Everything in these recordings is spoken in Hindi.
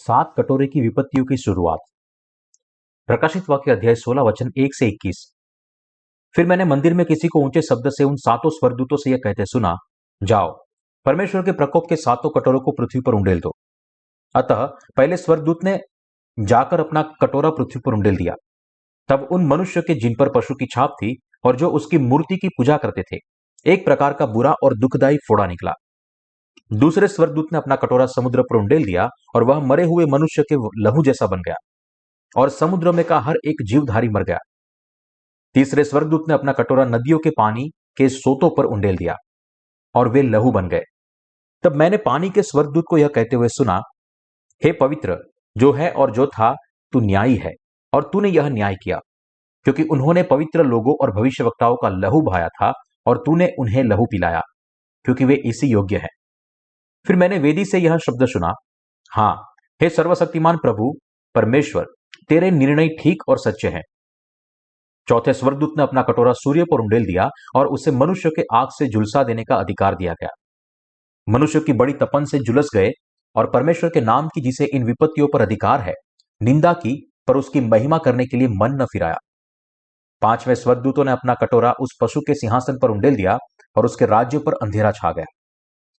सात कटोरे की विपत्तियों की शुरुआत। प्रकाशित वाक्य अध्याय 16 वचन 1 से 21। फिर मैंने मंदिर में किसी को ऊंचे शब्द से उन सातों स्वर्गदूतों से यह कहते सुना, जाओ, परमेश्वर के प्रकोप के सातों कटोरों को पृथ्वी पर उंडेल दो। अतः पहले स्वर्गदूत ने जाकर अपना कटोरा पृथ्वी पर उंडेल दिया। तब उन मनुष्य के जिन पर पशु की छाप थी और जो उसकी मूर्ति की पूजा करते थे, एक प्रकार का बुरा और दुखदायी फोड़ा निकला। दूसरे स्वर्गदूत ने अपना कटोरा समुद्र पर उंडेल दिया और वह मरे हुए मनुष्य के लहू जैसा बन गया और समुद्र में का हर एक जीवधारी मर गया। तीसरे स्वर्गदूत ने अपना कटोरा नदियों के पानी के सोतों पर उंडेल दिया और वे लहू बन गए। तब मैंने पानी के स्वर्गदूत को यह कहते हुए सुना, हे पवित्र जो है और जो था, तू न्यायी है और तूने यह न्याय किया, क्योंकि उन्होंने पवित्र लोगों और भविष्यवक्ताओं का लहू बहाया था और तूने उन्हें लहू पिलाया, क्योंकि वे इसी योग्य हैं। फिर मैंने वेदी से यह शब्द सुना, हाँ, हे सर्वशक्तिमान प्रभु परमेश्वर, तेरे निर्णय ठीक और सच्चे हैं। चौथे स्वर्गदूत ने अपना कटोरा सूर्य पर उंडेल दिया और उसे मनुष्य के आग से झुलसा देने का अधिकार दिया गया। मनुष्य की बड़ी तपन से झुलस गए और परमेश्वर के नाम की, जिसे इन विपत्तियों पर अधिकार है, निंदा की, पर उसकी महिमा करने के लिए मन न फिराया। पांचवें स्वर्गदूतों ने अपना कटोरा उस पशु के सिंहासन पर उंडेल दिया और उसके राज्य पर अंधेरा छा गया।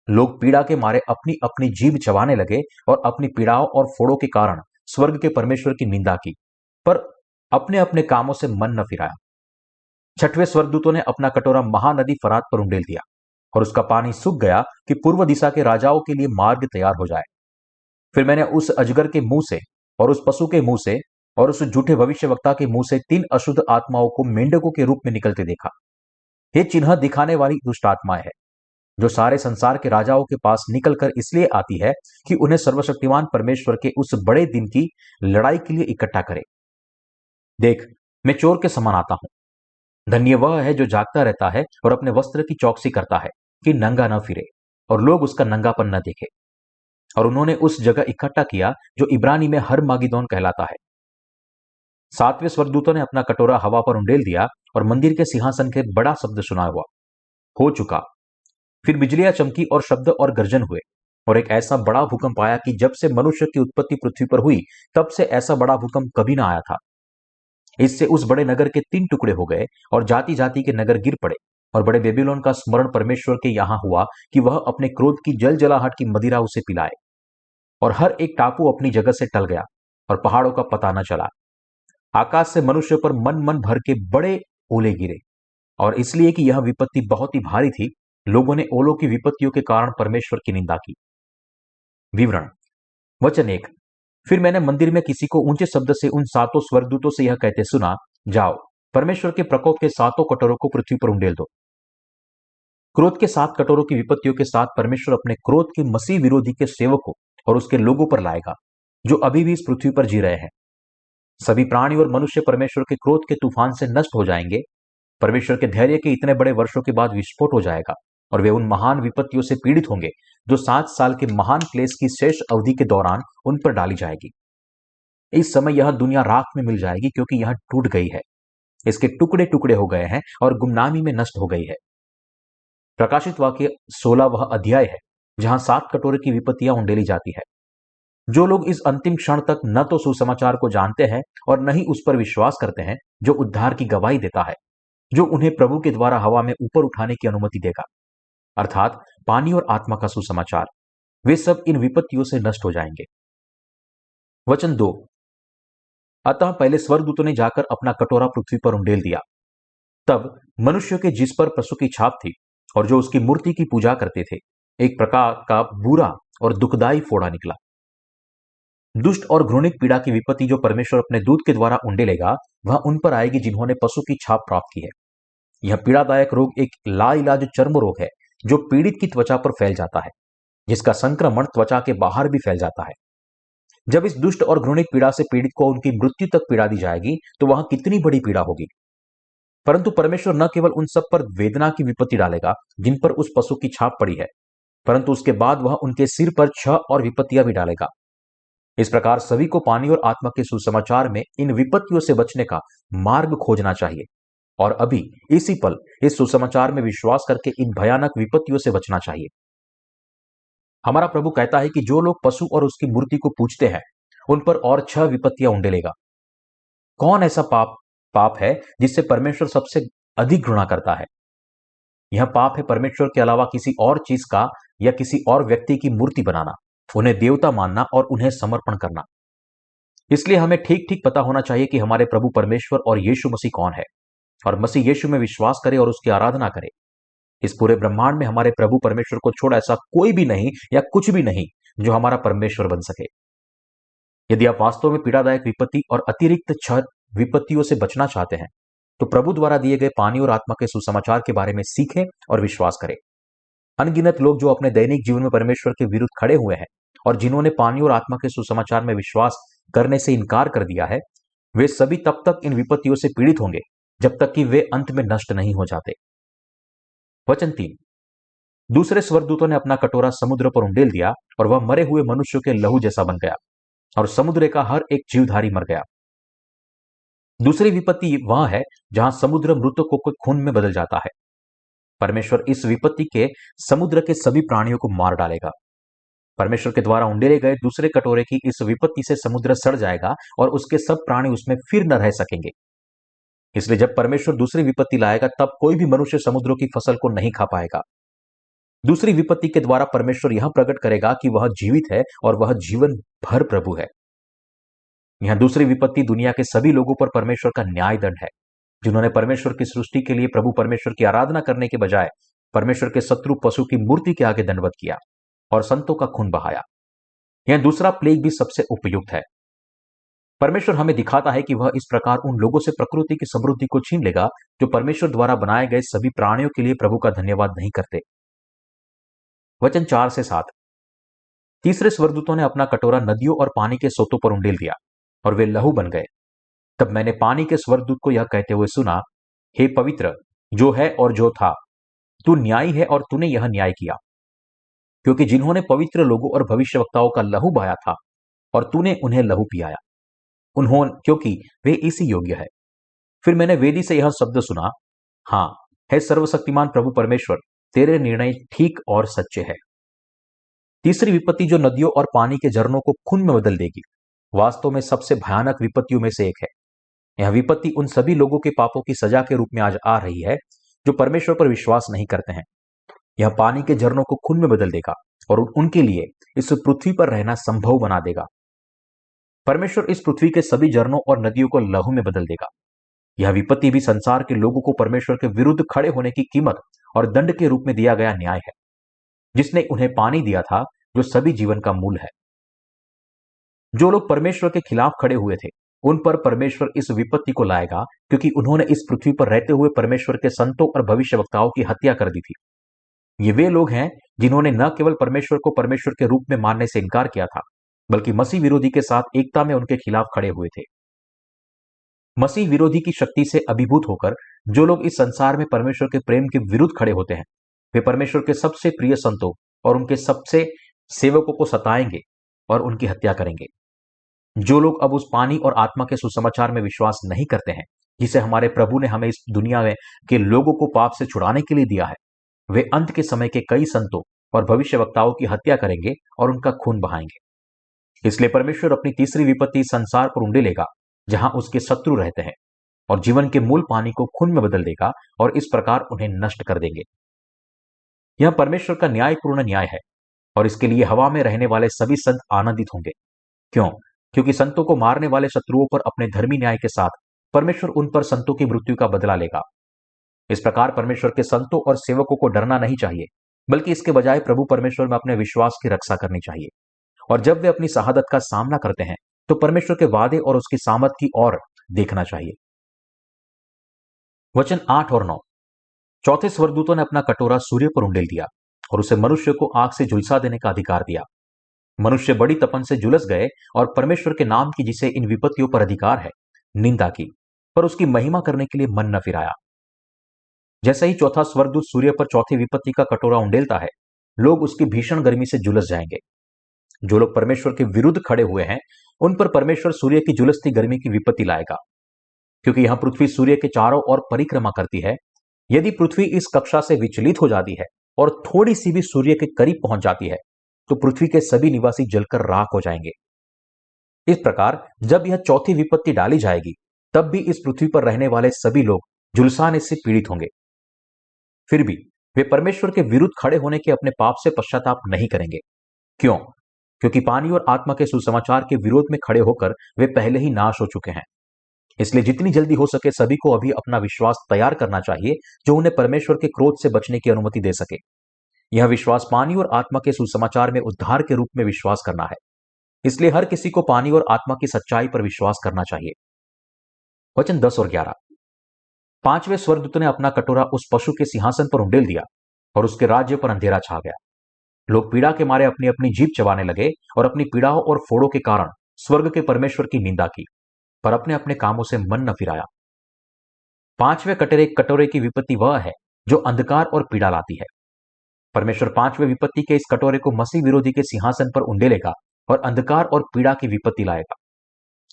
लोग पीड़ा के मारे अपनी अपनी जीभ चबाने लगे और अपनी पीड़ाओं और फोड़ों के कारण स्वर्ग के परमेश्वर की निंदा की, पर अपने अपने कामों से मन न फिराया। छठवें स्वर्गदूतों ने अपना कटोरा महानदी फरात पर उंडेल दिया और उसका पानी सूख गया कि पूर्व दिशा के राजाओं के लिए मार्ग तैयार हो जाए। फिर मैंने उस अजगर के मुंह से और उस पशु के मुंह से और उस झूठे भविष्यवक्ता के मुंह से 3 अशुद्ध आत्माओं को मेंढकों के रूप में निकलते देखा। ये चिन्ह दिखाने वाली दुष्ट आत्माएं है, जो सारे संसार के राजाओं के पास निकलकर इसलिए आती है कि उन्हें सर्वशक्तिमान परमेश्वर के उस बड़े दिन की लड़ाई के लिए इकट्ठा करे। देख, मैं चोर के समान आता हूं। धन्य वह है जो जागता रहता है और अपने वस्त्र की चौकसी करता है कि नंगा न फिरे और लोग उसका नंगापन न देखे। और उन्होंने उस जगह इकट्ठा किया जो इब्रानी में हरमागिदोन कहलाता है। सातवें स्वर्गदूतों ने अपना कटोरा हवा पर उंडेल दिया और मंदिर के सिंहासन के बड़ा शब्द सुना हुआ, हो चुका। फिर बिजलियां चमकी और शब्द और गर्जन हुए और एक ऐसा बड़ा भूकंप आया कि जब से मनुष्य की उत्पत्ति पृथ्वी पर हुई तब से ऐसा बड़ा भूकंप कभी ना आया था। इससे उस बड़े नगर के 3 टुकड़े हो गए और जाति जाति के नगर गिर पड़े। और बड़े बेबीलोन का स्मरण परमेश्वर के यहां हुआ कि वह अपने क्रोध की जलजलाहट की मदिरा उसे पिलाए। और हर एक टापू अपनी जगह से टल गया और पहाड़ों का पता न चला। आकाश से मनुष्य पर मन मन भर के बड़े ओले गिरे, और इसलिए कि यह विपत्ति बहुत ही भारी थी, लोगों ने ओलों की विपत्तियों के कारण परमेश्वर की निंदा की। विवरण। वचन 1। फिर मैंने मंदिर में किसी को ऊंचे शब्द से उन सातों स्वर्गदूतों से यह कहते सुना, जाओ, परमेश्वर के प्रकोप के सातों कटोरों को पृथ्वी पर उंडेल दो। क्रोध के 7 कटोरों की विपत्तियों के साथ परमेश्वर अपने क्रोध के मसीह विरोधी के सेवकों और उसके लोगों पर लाएगा, जो अभी भी इस पृथ्वी पर जी रहे हैं। सभी प्राणी और मनुष्य परमेश्वर के क्रोध के तूफान से नष्ट हो जाएंगे। परमेश्वर के धैर्य के इतने बड़े वर्षों के बाद विस्फोट हो जाएगा और वे उन महान विपत्तियों से पीड़ित होंगे जो 7 साल के महान क्लेश की शेष अवधि के दौरान उन पर डाली जाएगी। इस समय यह दुनिया राख में मिल जाएगी, क्योंकि यह टूट गई है, इसके टुकड़े टुकड़े हो गए हैं और गुमनामी में नष्ट हो गई है। प्रकाशित वाक्य 16 वह अध्याय है जहां 7 कटोरे की विपत्तियां उंडेली जाती है। जो लोग इस अंतिम क्षण तक न तो सुसमाचार को जानते हैं और न ही उस पर विश्वास करते हैं जो उद्धार की गवाही देता है, जो उन्हें प्रभु के द्वारा हवा में ऊपर उठाने की अनुमति देगा, अर्थात पानी और आत्मा का सुसमाचार, वे सब इन विपत्तियों से नष्ट हो जाएंगे। वचन 2। अतः पहले स्वर्गदूतों ने जाकर अपना कटोरा पृथ्वी पर उंडेल दिया। तब मनुष्य के जिस पर पशु की छाप थी और जो उसकी मूर्ति की पूजा करते थे, एक प्रकार का बुरा और दुखदाई फोड़ा निकला। दुष्ट और घृणित पीड़ा की विपत्ति जो परमेश्वर अपने दूत के द्वारा उंडेलेगा, वह उन पर आएगी जिन्होंने पशु की छाप प्राप्त की है। यह पीड़ादायक रोग एक लाइलाज चर्म रोग है जो पीड़ित की त्वचा पर फैल जाता है, जिसका संक्रमण त्वचा के बाहर भी फैल जाता है। जब इस दुष्ट और घृणित पीड़ा से पीड़ित को उनकी मृत्यु तक पीड़ा दी जाएगी तो वह कितनी बड़ी पीड़ा होगी। परंतु परमेश्वर न केवल उन सब पर वेदना की विपत्ति डालेगा जिन पर उस पशु की छाप पड़ी है, परंतु उसके बाद वह उनके सिर पर 6 और विपत्तियां भी डालेगा। इस प्रकार सभी को पानी और आत्मा के सुसमाचार में इन विपत्तियों से बचने का मार्ग खोजना चाहिए और अभी इसी पल इस सुसमाचार में विश्वास करके इन भयानक विपत्तियों से बचना चाहिए। हमारा प्रभु कहता है कि जो लोग पशु और उसकी मूर्ति को पूजते हैं उन पर और 6 विपत्तियां उंडेलेगा। कौन ऐसा पाप है जिससे परमेश्वर सबसे अधिक घृणा करता है? यह पाप है परमेश्वर के अलावा किसी और चीज का या किसी और व्यक्ति की मूर्ति बनाना, उन्हें देवता मानना और उन्हें समर्पण करना। इसलिए हमें ठीक ठीक पता होना चाहिए कि हमारे प्रभु परमेश्वर और यीशु मसीह कौन है, और मसीह यीशु में विश्वास करें और उसकी आराधना करें। इस पूरे ब्रह्मांड में हमारे प्रभु परमेश्वर को छोड़ ऐसा कोई भी नहीं या कुछ भी नहीं जो हमारा परमेश्वर बन सके। यदि आप वास्तव में पीड़ादायक विपत्ति और अतिरिक्त 6 विपत्तियों से बचना चाहते हैं, तो प्रभु द्वारा दिए गए पानी और आत्मा के सुसमाचार के बारे में सीखें और विश्वास करें। अनगिनत लोग जो अपने दैनिक जीवन में परमेश्वर के विरुद्ध खड़े हुए हैं और जिन्होंने पानी और आत्मा के सुसमाचार में विश्वास करने से इनकार कर दिया है, वे सभी तब तक इन विपत्तियों से पीड़ित होंगे जब तक कि वे अंत में नष्ट नहीं हो जाते। वचन 3। दूसरे स्वर्गदूतों ने अपना कटोरा समुद्र पर उंडेल दिया और वह मरे हुए मनुष्यों के लहू जैसा बन गया और समुद्र का हर एक जीवधारी मर गया। दूसरी विपत्ति वह है जहां समुद्र मृतकों के खून में बदल जाता है। परमेश्वर इस विपत्ति के समुद्र के सभी प्राणियों को मार डालेगा। परमेश्वर के द्वारा उंडेले गए दूसरे कटोरे की इस विपत्ति से समुद्र सड़ जाएगा और उसके सब प्राणी उसमें फिर न रह सकेंगे। इसलिए जब परमेश्वर दूसरी विपत्ति लाएगा, तब कोई भी मनुष्य समुद्रों की फसल को नहीं खा पाएगा। दूसरी विपत्ति के द्वारा परमेश्वर यह प्रकट करेगा कि वह जीवित है और वह जीवन भर प्रभु है। यह दूसरी विपत्ति दुनिया के सभी लोगों पर परमेश्वर का न्याय दंड है, जिन्होंने परमेश्वर की सृष्टि के लिए प्रभु परमेश्वर की आराधना करने के बजाय परमेश्वर के शत्रु पशु की मूर्ति के आगे दंडवत किया और संतों का खून बहाया। यह दूसरा प्लेग भी सबसे उपयुक्त है। परमेश्वर हमें दिखाता है कि वह इस प्रकार उन लोगों से प्रकृति की समृद्धि को छीन लेगा जो परमेश्वर द्वारा बनाए गए सभी प्राणियों के लिए प्रभु का धन्यवाद नहीं करते। वचन 4 से 7। तीसरे स्वर्गदूतों ने अपना कटोरा नदियों और पानी के सोतों पर उंडेल दिया और वे लहू बन गए। तब मैंने पानी के स्वर्गदूत को यह कहते हुए सुना, हे पवित्र, जो है और जो था, तू न्यायी है और तूने यह न्याय किया, क्योंकि जिन्होंने पवित्र लोगों और भविष्यवक्ताओं का लहू बहाया था और तूने उन्हें लहू पियाया, क्योंकि वे इसी योग्य है। फिर मैंने वेदी से यह शब्द सुना, हाँ, हे सर्वशक्तिमान प्रभु परमेश्वर, तेरे निर्णय ठीक और सच्चे हैं। तीसरी विपत्ति जो नदियों और पानी के झरनों को खून में बदल देगी, वास्तव में सबसे भयानक विपत्तियों में से एक है। यह विपत्ति उन सभी लोगों के पापों की सजा के रूप में आज आ रही है जो परमेश्वर पर विश्वास नहीं करते हैं। यह पानी के झरनों को खून में बदल देगा और उनके लिए इस पृथ्वी पर रहना संभव बना देगा। परमेश्वर इस पृथ्वी के सभी झरनों और नदियों को लहू में बदल देगा। यह विपत्ति भी संसार के लोगों को परमेश्वर के विरुद्ध खड़े होने की कीमत और दंड के रूप में दिया गया न्याय है, जिसने उन्हें पानी दिया था जो सभी जीवन का मूल है। जो लोग परमेश्वर के खिलाफ खड़े हुए थे, उन पर परमेश्वर इस विपत्ति को लाएगा, क्योंकि उन्होंने इस पृथ्वी पर रहते हुए परमेश्वर के संतों और भविष्यवक्ताओं की हत्या कर दी थी। ये वे लोग हैं जिन्होंने न केवल परमेश्वर को परमेश्वर के रूप में मानने से इनकार किया था, बल्कि मसीह विरोधी के साथ एकता में उनके खिलाफ खड़े हुए थे। मसीह विरोधी की शक्ति से अभिभूत होकर जो लोग इस संसार में परमेश्वर के प्रेम के विरुद्ध खड़े होते हैं, वे परमेश्वर के सबसे प्रिय संतों और उनके सबसे सेवकों को सताएंगे और उनकी हत्या करेंगे। जो लोग अब उस पानी और आत्मा के सुसमाचार में विश्वास नहीं करते हैं, जिसे हमारे प्रभु ने हमें इस दुनिया में के लोगों को पाप से छुड़ाने के लिए दिया है, वे अंत के समय के कई संतों और भविष्यवक्ताओं की हत्या करेंगे और उनका खून बहाएंगे। इसलिए परमेश्वर अपनी तीसरी विपत्ति संसार पर उंडेलेगा, जहां उसके शत्रु रहते हैं, और जीवन के मूल पानी को खून में बदल देगा और इस प्रकार उन्हें नष्ट कर देंगे। यह परमेश्वर का न्यायपूर्ण न्याय है और इसके लिए हवा में रहने वाले सभी संत आनंदित होंगे। क्यों? क्योंकि संतों को मारने वाले शत्रुओं पर अपने धर्मी न्याय के साथ परमेश्वर उन पर संतों की मृत्यु का बदला लेगा। इस प्रकार परमेश्वर के संतों और सेवकों को डरना नहीं चाहिए, बल्कि इसके बजाय प्रभु परमेश्वर में अपने विश्वास की रक्षा करनी चाहिए। और जब वे अपनी शहादत का सामना करते हैं, तो परमेश्वर के वादे और उसकी सामर्थ की ओर देखना चाहिए। वचन 8 और 9। चौथे स्वर्गदूतों ने अपना कटोरा सूर्य पर उंडेल दिया और उसे मनुष्य को आग से झुलसा देने का अधिकार दिया। मनुष्य बड़ी तपन से झुलस गए और परमेश्वर के नाम की, जिसे इन विपत्तियों पर अधिकार है, निंदा की, पर उसकी महिमा करने के लिए मन न फिराया। जैसे ही चौथा स्वर्गदूत सूर्य पर चौथी विपत्ति का कटोरा उंडेलता है, लोग उसकी भीषण गर्मी से झुलस जाएंगे। जो लोग परमेश्वर के विरुद्ध खड़े हुए हैं, उन पर परमेश्वर सूर्य की झुलसती गर्मी की विपत्ति लाएगा, क्योंकि यह पृथ्वी सूर्य के चारों ओर परिक्रमा करती है। यदि पृथ्वी इस कक्षा से विचलित हो जाती है और थोड़ी सी भी सूर्य के करीब पहुंच जाती है, तो पृथ्वी के सभी निवासी जलकर राख हो जाएंगे। इस प्रकार जब यह चौथी विपत्ति डाली जाएगी, तब भी इस पृथ्वी पर रहने वाले सभी लोग झुलसाने से पीड़ित होंगे। फिर भी वे परमेश्वर के विरुद्ध खड़े होने के अपने पाप से पश्चाताप नहीं करेंगे। क्यों? क्योंकि पानी और आत्मा के सुसमाचार के विरोध में खड़े होकर वे पहले ही नाश हो चुके हैं। इसलिए जितनी जल्दी हो सके सभी को अभी अपना विश्वास तैयार करना चाहिए, जो उन्हें परमेश्वर के क्रोध से बचने की अनुमति दे सके। यह विश्वास पानी और आत्मा के सुसमाचार में उद्धार के रूप में विश्वास करना है। इसलिए हर किसी को पानी और आत्मा की सच्चाई पर विश्वास करना चाहिए। वचन 10 और 11। पांचवें स्वर्गदूत ने अपना कटोरा उस पशु के सिंहासन पर उंडेल दिया और उसके राज्य पर अंधेरा छा गया। लोग पीड़ा के मारे अपनी अपनी जीभ चबाने लगे और अपनी पीड़ाओं और फोड़ों के कारण स्वर्ग के परमेश्वर की निंदा की, पर अपने अपने कामों से मन न फिराया। पांचवें कटोरे की विपत्ति वह है जो अंधकार और पीड़ा लाती है। परमेश्वर पांचवें विपत्ति के इस कटोरे को मसीह विरोधी के सिंहासन पर उंडेलेगा और अंधकार और पीड़ा की विपत्ति लाएगा।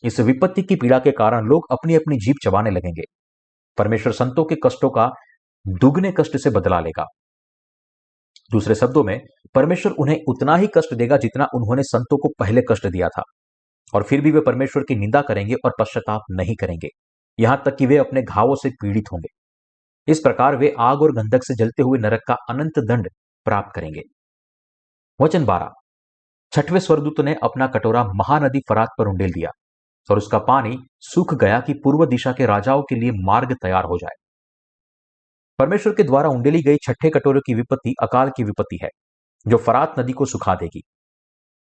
इस विपत्ति की पीड़ा के कारण लोग अपनी अपनी जीभ चबाने लगेंगे। परमेश्वर संतों के कष्टों का दुगने कष्ट से बदला लेगा। दूसरे शब्दों में, परमेश्वर उन्हें उतना ही कष्ट देगा जितना उन्होंने संतों को पहले कष्ट दिया था, और फिर भी वे परमेश्वर की निंदा करेंगे और पश्चाताप नहीं करेंगे, यहां तक कि वे अपने घावों से पीड़ित होंगे। इस प्रकार वे आग और गंधक से जलते हुए नरक का अनंत दंड प्राप्त करेंगे। वचन 12। छठवें स्वर्गदूत ने अपना कटोरा महानदी फरात पर उंडेल दिया और उसका पानी सूख गया कि पूर्व दिशा के राजाओं के लिए मार्ग तैयार हो जाए। परमेश्वर के द्वारा उंडेली गई छठे कटोरे की विपत्ति अकाल की विपत्ति है, जो फरात नदी को सुखा देगी।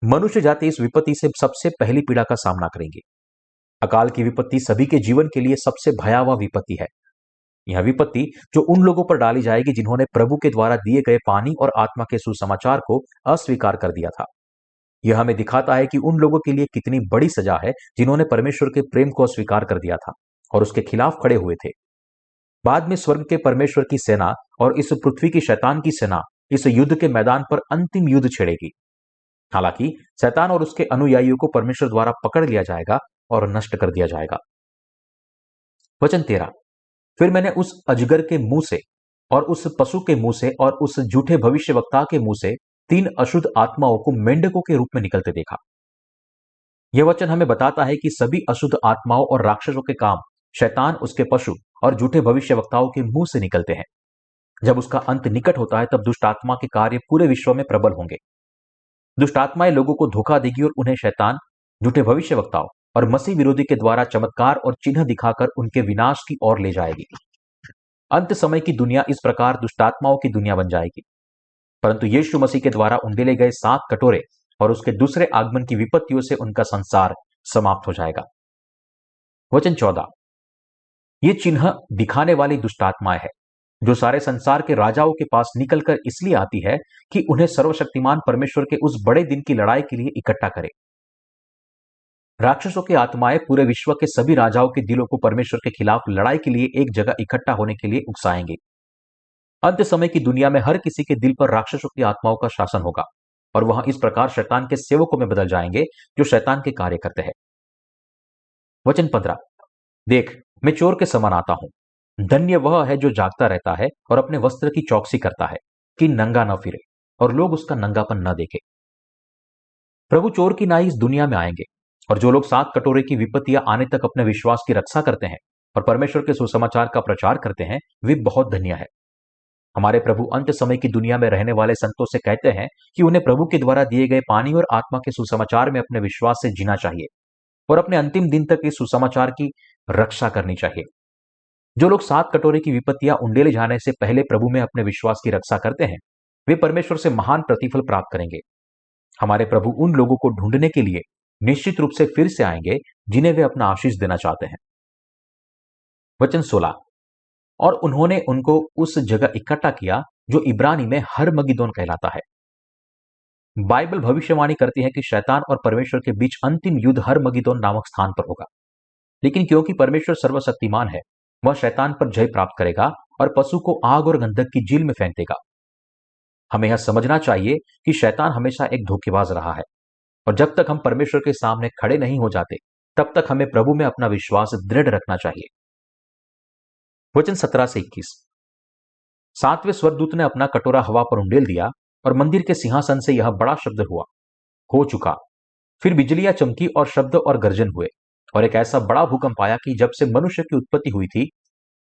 मनुष्य जाति इस विपत्ति से सबसे पहली पीड़ा का सामना करेंगे। अकाल की विपत्ति सभी के जीवन के लिए सबसे भयावह विपत्ति है। यह विपत्ति जो उन लोगों पर डाली जाएगी जिन्होंने प्रभु के द्वारा दिए गए पानी और आत्मा के सुसमाचार को अस्वीकार कर दिया था। यह हमें दिखाता है कि उन लोगों के लिए कितनी बड़ी सजा है जिन्होंने परमेश्वर के प्रेम को अस्वीकार कर दिया था और उसके खिलाफ खड़े हुए थे। बाद में स्वर्ग के परमेश्वर की सेना और इस पृथ्वी की शैतान की सेना इस युद्ध के मैदान पर अंतिम युद्ध छेड़ेगी। हालांकि शैतान और उसके अनुयायियों को परमेश्वर द्वारा पकड़ लिया जाएगा और नष्ट कर दिया जाएगा। वचन 13। फिर मैंने उस अजगर के मुंह से और उस पशु के मुंह से और उस झूठे भविष्यवक्ता के मुंह से 3 अशुद्ध आत्माओं को मेंढकों के रूप में निकलते देखा। यह वचन हमें बताता है कि सभी अशुद्ध आत्माओं और राक्षसों के काम शैतान, उसके पशु और झूठे भविष्यवक्ताओं के मुंह से निकलते हैं। जब उसका अंत निकट होता है तब दुष्ट आत्मा के कार्य पूरे विश्व में प्रबल होंगे। दुष्ट आत्माएं लोगों को धोखा देगी और उन्हें शैतान, झूठे भविष्यवक्ताओं और मसीह विरोधी के द्वारा चमत्कार और चिन्ह दिखाकर उनके विनाश की ओर ले जाएगी। अंत समय की दुनिया इस प्रकार दुष्टात्माओं की दुनिया बन जाएगी। परंतु यीशु मसीह के द्वारा उंडेले गए 7 कटोरे और उसके दूसरे आगमन की विपत्तियों से उनका संसार समाप्त हो जाएगा। वचन 14। ये चिन्ह दिखाने वाली दुष्टात्माएं है जो सारे संसार के राजाओं के पास निकलकर इसलिए आती है कि उन्हें सर्वशक्तिमान परमेश्वर के उस बड़े दिन की लड़ाई के लिए इकट्ठा करे। राक्षसों की आत्माएं पूरे विश्व के सभी राजाओं के दिलों को परमेश्वर के खिलाफ लड़ाई के लिए एक जगह इकट्ठा होने के लिए उकसाएंगे। अंत समय की दुनिया में हर किसी के दिल पर राक्षसों की आत्माओं का शासन होगा और वह इस प्रकार शैतान के सेवकों में बदल जाएंगे जो शैतान के कार्य करते हैं। वचन 15। देख, मैं चोर के समान आता हूं। धन्य वह है जो जागता रहता है और अपने वस्त्र की चौकसी करता है कि नंगा न फिरे और लोग उसका नंगापन न देखे। प्रभु चोर की नाई इस दुनिया में आएंगे और जो लोग 7 कटोरे की विपत्तियां आने तक अपने विश्वास की रक्षा करते हैं और परमेश्वर के सुसमाचार का प्रचार करते हैं, वे बहुत धन्य है। हमारे प्रभु अंत समय की दुनिया में रहने वाले संतों से कहते हैं कि उन्हें प्रभु के द्वारा दिए गए पानी और आत्मा के सुसमाचार में अपने विश्वास से जीना चाहिए और अपने अंतिम दिन तक इस सुसमाचार की रक्षा करनी चाहिए। जो लोग 7 कटोरे की विपत्तियां उंडेले जाने से पहले प्रभु में अपने विश्वास की रक्षा करते हैं, वे परमेश्वर से महान प्रतिफल प्राप्त करेंगे। हमारे प्रभु उन लोगों को ढूंढने के लिए निश्चित रूप से फिर से आएंगे जिन्हें वे अपना आशीष देना चाहते हैं। वचन 16। और उन्होंने उनको उस जगह इकट्ठा किया जो इब्रानी में हरमगिदोन कहलाता है। बाइबल भविष्यवाणी करती है कि शैतान और परमेश्वर के बीच अंतिम युद्ध हरमगिदोन नामक स्थान पर होगा। लेकिन क्योंकि परमेश्वर सर्वशक्तिमान है, वह शैतान पर जय प्राप्त करेगा और पशु को आग और गंधक की झील में फेंक देगा। हमें यह समझना चाहिए कि शैतान हमेशा एक धोखेबाज रहा है और जब तक हम परमेश्वर के सामने खड़े नहीं हो जाते तब तक हमें प्रभु में अपना विश्वास दृढ़ रखना चाहिए। वचन 17 से 21। 7वें स्वर्गदूत ने अपना कटोरा हवा पर उंडेल दिया और मंदिर के सिंहासन से यह बड़ा शब्द हुआ, हो चुका। फिर बिजलियां चमकी और शब्द और गर्जन हुए और एक ऐसा बड़ा भूकंप आया कि जब से मनुष्य की उत्पत्ति हुई थी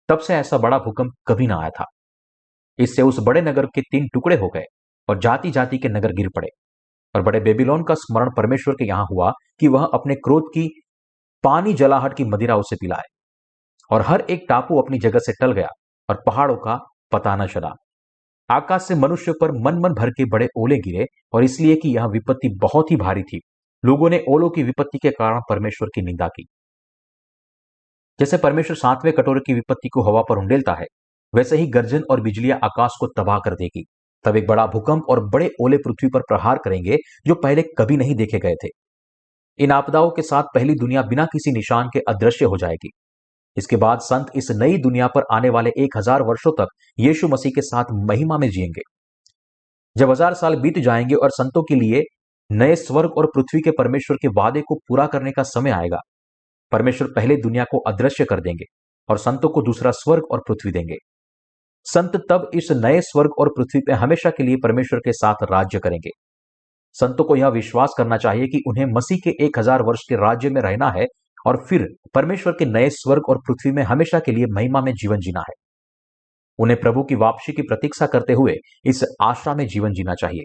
तब से ऐसा बड़ा भूकंप कभी ना आया था। इससे उस बड़े नगर के 3 टुकड़े हो गए और जाति जाति के नगर गिर पड़े। और बड़े बेबीलोन का स्मरण परमेश्वर के यहां हुआ कि वह अपने क्रोध की पानी जलाहट की मदिरा उसे पिलाए। और हर एक टापू अपनी जगह से टल गया और पहाड़ों का पता न चला। आकाश से मनुष्य पर मन मन भर के बड़े ओले गिरे और इसलिए कि यह विपत्ति बहुत ही भारी थी, लोगों ने ओलों की विपत्ति के कारण परमेश्वर की निंदा की। जैसे परमेश्वर 7वें कटोरे की विपत्ति को हवा पर उंडेलता है, वैसे ही गर्जन और बिजलियां आकाश को तबाह कर देगी। तब एक बड़ा भूकंप और बड़े ओले पृथ्वी पर प्रहार करेंगे जो पहले कभी नहीं देखे गए थे। इन आपदाओं के साथ पहली दुनिया बिना किसी निशान के अदृश्य हो जाएगी। इसके बाद संत इस नई दुनिया पर आने वाले 1000 वर्षों तक यीशु मसीह के साथ महिमा में जिएंगे। जब 1000 साल बीत जाएंगे और संतों के लिए नए स्वर्ग और पृथ्वी के परमेश्वर के वादे को पूरा करने का समय आएगा, परमेश्वर पहले दुनिया को अदृश्य कर देंगे और संतों को दूसरा स्वर्ग और पृथ्वी देंगे। संत तब इस नए स्वर्ग और पृथ्वी पर हमेशा के लिए परमेश्वर के साथ राज्य करेंगे। संतों को यह विश्वास करना चाहिए कि उन्हें मसीह के 1000 वर्ष के राज्य में रहना है और फिर परमेश्वर के नए स्वर्ग और पृथ्वी में हमेशा के लिए महिमा में जीवन जीना है। उन्हें प्रभु की वापसी की प्रतीक्षा करते हुए इस आशा में जीवन जीना चाहिए।